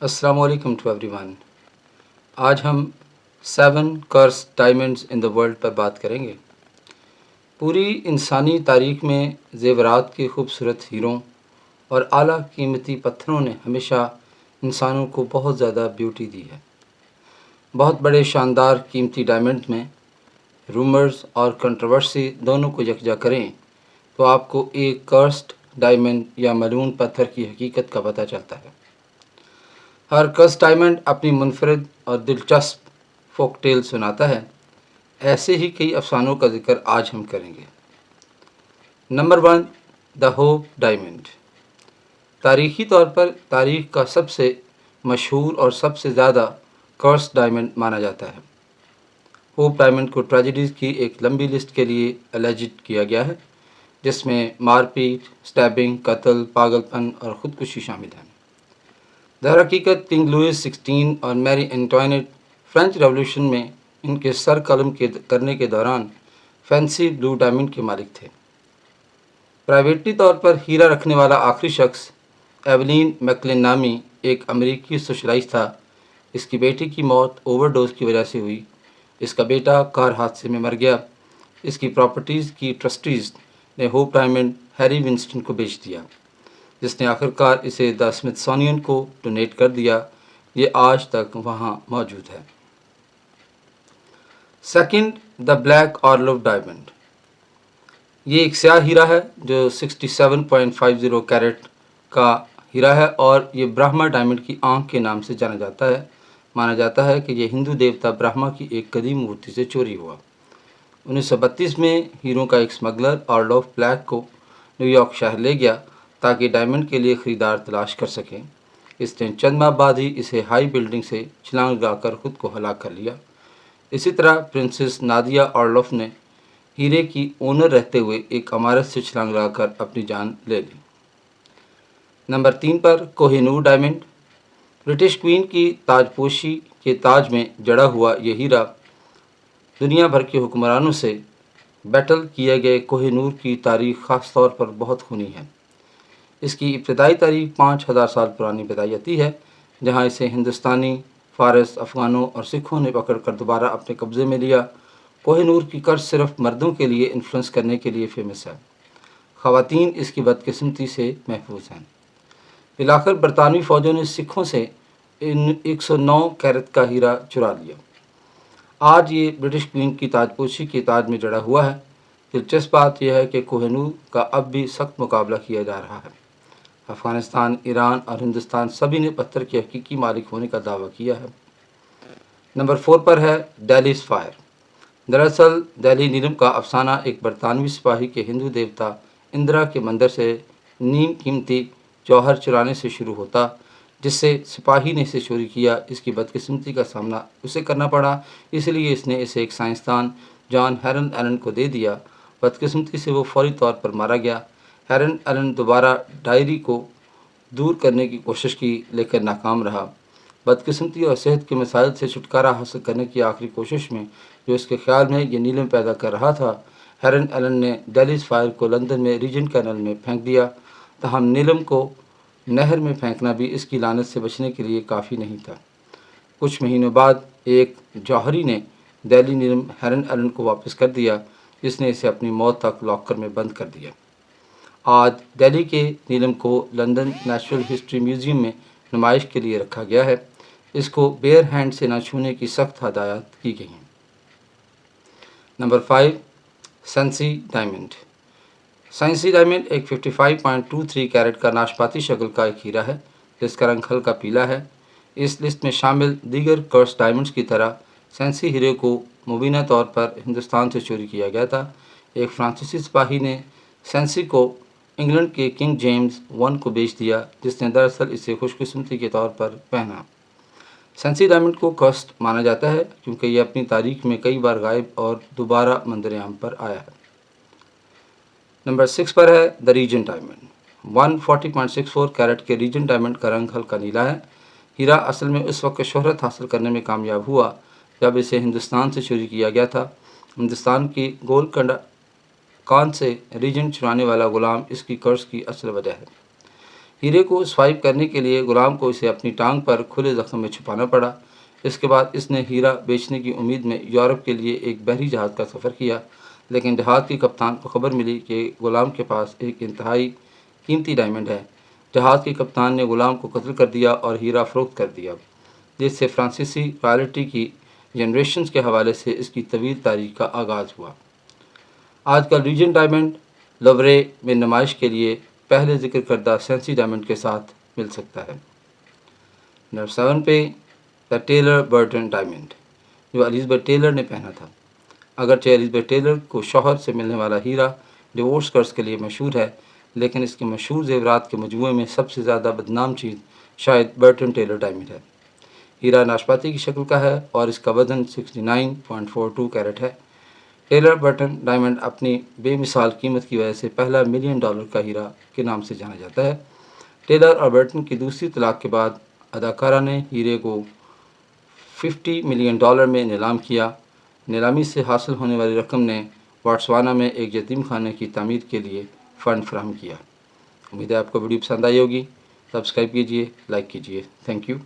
السلام علیکم to every one. آج ہم 7 کرس ڈائمنڈز ان دا ورلڈ پر بات کریں گے۔ پوری انسانی تاریخ میں زیورات کے خوبصورت ہیروں اور اعلیٰ قیمتی پتھروں نے ہمیشہ انسانوں کو بہت زیادہ بیوٹی دی ہے۔ بہت بڑے شاندار قیمتی ڈائمنڈ میں رومرز اور کنٹروورسی دونوں کو یکجا کریں تو آپ کو ایک کرسڈ ڈائمنڈ یا ملعون پتھر کی حقیقت کا پتہ چلتا ہے۔ ہر کرس ڈائمنڈ اپنی منفرد اور دلچسپ فوک ٹیل سناتا ہے۔ ایسے ہی کئی افسانوں کا ذکر آج ہم کریں گے۔ Number 1، the hope diamond. تاریخی طور پر تاریخ کا سب سے مشہور اور سب سے زیادہ کرس ڈائمنڈ مانا جاتا ہے۔ ہوپ ڈائمنڈ کو ٹریجڈیز کی ایک لمبی لسٹ کے لیے الیجڈ کیا گیا ہے، جس میں مار پیٹ، سٹیبنگ، قتل، پاگل پن اور خودکشی شامل ہیں۔ در حقیقت کنگ لوئس 16 اور میری انٹوائنٹ فرینچ ریولوشن میں ان کے سر قلم کرنے کے دوران فینسی بلو ڈائمنڈ کے مالک تھے۔ پرائیویٹلی طور پر ہیرا رکھنے والا آخری شخص ایولین میکلن نامی ایک امریکی سوشلائٹ تھا۔ اس کی بیٹی کی موت اوور ڈوز کی وجہ سے ہوئی۔ اس کا بیٹا کار حادثے میں مر گیا۔ اس کی پراپرٹیز کی ٹرسٹیز نے ہوپ ڈائمنڈ ہیری ونسٹن کو بیچ دیا، جس نے آخرکار اسے دا اسمتھسونین کو ڈونیٹ کر دیا۔ یہ آج تک وہاں موجود ہے۔ Second, the black Orlov diamond. یہ ایک سیاہ ہیرا ہے جو 67.50 کیرٹ کا ہیرا ہے اور یہ برہما ڈائمنڈ کی آنکھ کے نام سے جانا جاتا ہے۔ مانا جاتا ہے کہ یہ ہندو دیوتا برہما کی ایک قدیم مورتی سے چوری ہوا۔ 1932 میں ہیروں کا ایک اسمگلر آرلوف بلیک کو نیو یارک شہر لے گیا تاکہ ڈائمنڈ کے لیے خریدار تلاش کر سکیں۔ اس نے چند ماہ بعد ہی اسے ہائی بلڈنگ سے چھلانگ لگا کر خود کو ہلاک کر لیا۔ اسی طرح پرنسس نادیا آرلوف نے ہیرے کی اونر رہتے ہوئے ایک عمارت سے چھلانگ لگا کر اپنی جان لے لی۔ نمبر 3 پر Koh Noor diamond. British queen کی تاج پوشی کے تاج میں جڑا ہوا یہ ہیرا دنیا بھر کے حکمرانوں سے بیٹل کیے گئے کوہ نور کی تاریخ خاص طور پر بہت خونی ہے۔ اس کی ابتدائی تاریخ 5000 سال پرانی بتائی جاتی ہے، جہاں اسے ہندوستانی، فارس، افغانوں اور سکھوں نے پکڑ کر دوبارہ اپنے قبضے میں لیا۔ کوہ نور کی قرض صرف مردوں کے لیے انفلوئنس کرنے کے لیے فیمس ہے۔ خواتین اس کی بدقسمتی سے محفوظ ہیں۔ بالآخر برطانوی فوجوں نے سکھوں سے 109 کیرٹ کا ہیرا چرا لیا۔ آج یہ برٹش کوئین کی تاج پوشی کے تاج میں جڑا ہوا ہے۔ دلچسپ بات یہ ہے کہ کوہ نور کا اب بھی سخت مقابلہ کیا جا رہا ہے۔ افغانستان، ایران اور ہندوستان سبھی نے پتھر کے حقیقی مالک ہونے کا دعویٰ کیا ہے۔ نمبر 4 پر ہے دہلی سفائر۔ دراصل دہلی نیلم کا افسانہ ایک برطانوی سپاہی کے ہندو دیوتا اندرا کے مندر سے نیم قیمتی جوہر چرانے سے شروع ہوتا، جس سے سپاہی نے اسے چوری کیا۔ اس کی بدقسمتی کا سامنا اسے کرنا پڑا، اس لیے اس نے اسے ایک سائنسدان جان ہیرن ایلن کو دے دیا۔ بدقسمتی سے وہ فوری طور پر مارا گیا۔ ہیرن ایلن دوبارہ ڈائری کو دور کرنے کی کوشش کی لیکن ناکام رہا۔ بدقسمتی اور صحت کے مسائل سے چھٹکارا حاصل کرنے کی آخری کوشش میں، جو اس کے خیال میں یہ نیلم پیدا کر رہا تھا، ہیرن ایلن نے دہلی سفائر کو لندن میں ریجنٹ کینل میں پھینک دیا۔ تاہم نیلم کو نہر میں پھینکنا بھی اس کی لعنت سے بچنے کے لیے کافی نہیں تھا۔ کچھ مہینوں بعد ایک جوہری نے دہلی نیلم ہیرن ایلن کو واپس کر دیا، جس نے اسے اپنی موت تک لاکر میں بند کر دیا۔ آج دہلی کے نیلم کو لندن نیچرل ہسٹری میوزیم میں نمائش کے لیے رکھا گیا ہے۔ اس کو بیئر ہینڈ سے نہ چھونے کی سخت ہدایات کی گئی ہیں۔ Number 5، Sancy diamond. Sancy diamond ایک 55.23 کیرٹ کا ناشپاتی شکل کا ایک ہیرا ہے، جس کا رنگ ہلکا پیلا ہے۔ اس لسٹ میں شامل دیگر کرس ڈائمنڈز کی طرح سینسی ہیرے کو مبینہ طور پر ہندوستان سے چوری کیا گیا تھا۔ ایک فرانسیسی سپاہی نے سینسی کو انگلینڈ کے کنگ جیمز 1 کو بیچ دیا، جس نے دراصل اسے خوش قسمتی کے طور پر پہنا۔ سینسی ڈائمنڈ کو کرسڈ مانا جاتا ہے کیونکہ یہ اپنی تاریخ میں کئی بار غائب اور دوبارہ منظر عام پر آیا ہے۔ نمبر 6 پر ہے دا ریجنٹ ڈائمنڈ۔ 140.64 کیرٹ کے ریجنٹ ڈائمنڈ کا رنگ ہلکا نیلا ہے۔ ہیرا اصل میں اس وقت شہرت حاصل کرنے میں کامیاب ہوا جب اسے ہندوستان سے چوری کیا گیا تھا۔ ہندوستان کی گولکنڈہ کان سے ریجنٹ چرانے والا غلام اس کی کرس کی اصل وجہ ہے۔ ہیرے کو سوائپ کرنے کے لیے غلام کو اسے اپنی ٹانگ پر کھلے زخم میں چھپانا پڑا۔ اس کے بعد اس نے ہیرا بیچنے کی امید میں یورپ کے لیے ایک بحری جہاز کا سفر کیا، لیکن جہاز کے کپتان کو خبر ملی کہ غلام کے پاس ایک انتہائی قیمتی ڈائمنڈ ہے۔ جہاز کے کپتان نے غلام کو قتل کر دیا اور ہیرا فروخت کر دیا، جس سے فرانسیسی رائلٹی کی جنریشنز کے حوالے سے اس کی طویل تاریخ کا آغاز ہوا۔ آج کل ریجن ڈائمنڈ لوورے میں نمائش کے لیے پہلے ذکر کردہ سینسی ڈائمنڈ کے ساتھ مل سکتا ہے۔ نمبر 7 پہ دا ٹیلر برٹن ڈائمنڈ، جو الزبتھ ٹیلر نے پہنا تھا۔ اگرچہ الزبتھ ٹیلر کو شوہر سے ملنے والا ہیرا ڈیورس قرض کے لیے مشہور ہے، لیکن اس کے مشہور زیورات کے مجموعے میں سب سے زیادہ بدنام چیز شاید برٹن ٹیلر ڈائمنڈ ہے۔ ہیرا ناشپاتی کی شکل کا ہے اور اس کا وزن 69.42 کیرٹ ہے۔ ٹیلر برٹن ڈائمنڈ اپنی بے مثال قیمت کی وجہ سے پہلا $1 ملین کا ہیرا کے نام سے جانا جاتا ہے۔ ٹیلر اور برٹن کی دوسری طلاق کے بعد اداکارہ نے ہیرے کو $50 ملین میں نیلام کیا۔ نیلامی سے حاصل ہونے والی رقم نے واٹسوانا میں ایک یتیم خانے کی تعمیر کے لیے فنڈ فراہم کیا۔ امید ہے آپ کو ویڈیو پسند آئی ہوگی۔ سبسکرائب کیجیے، لائک کیجیے۔ Thank you.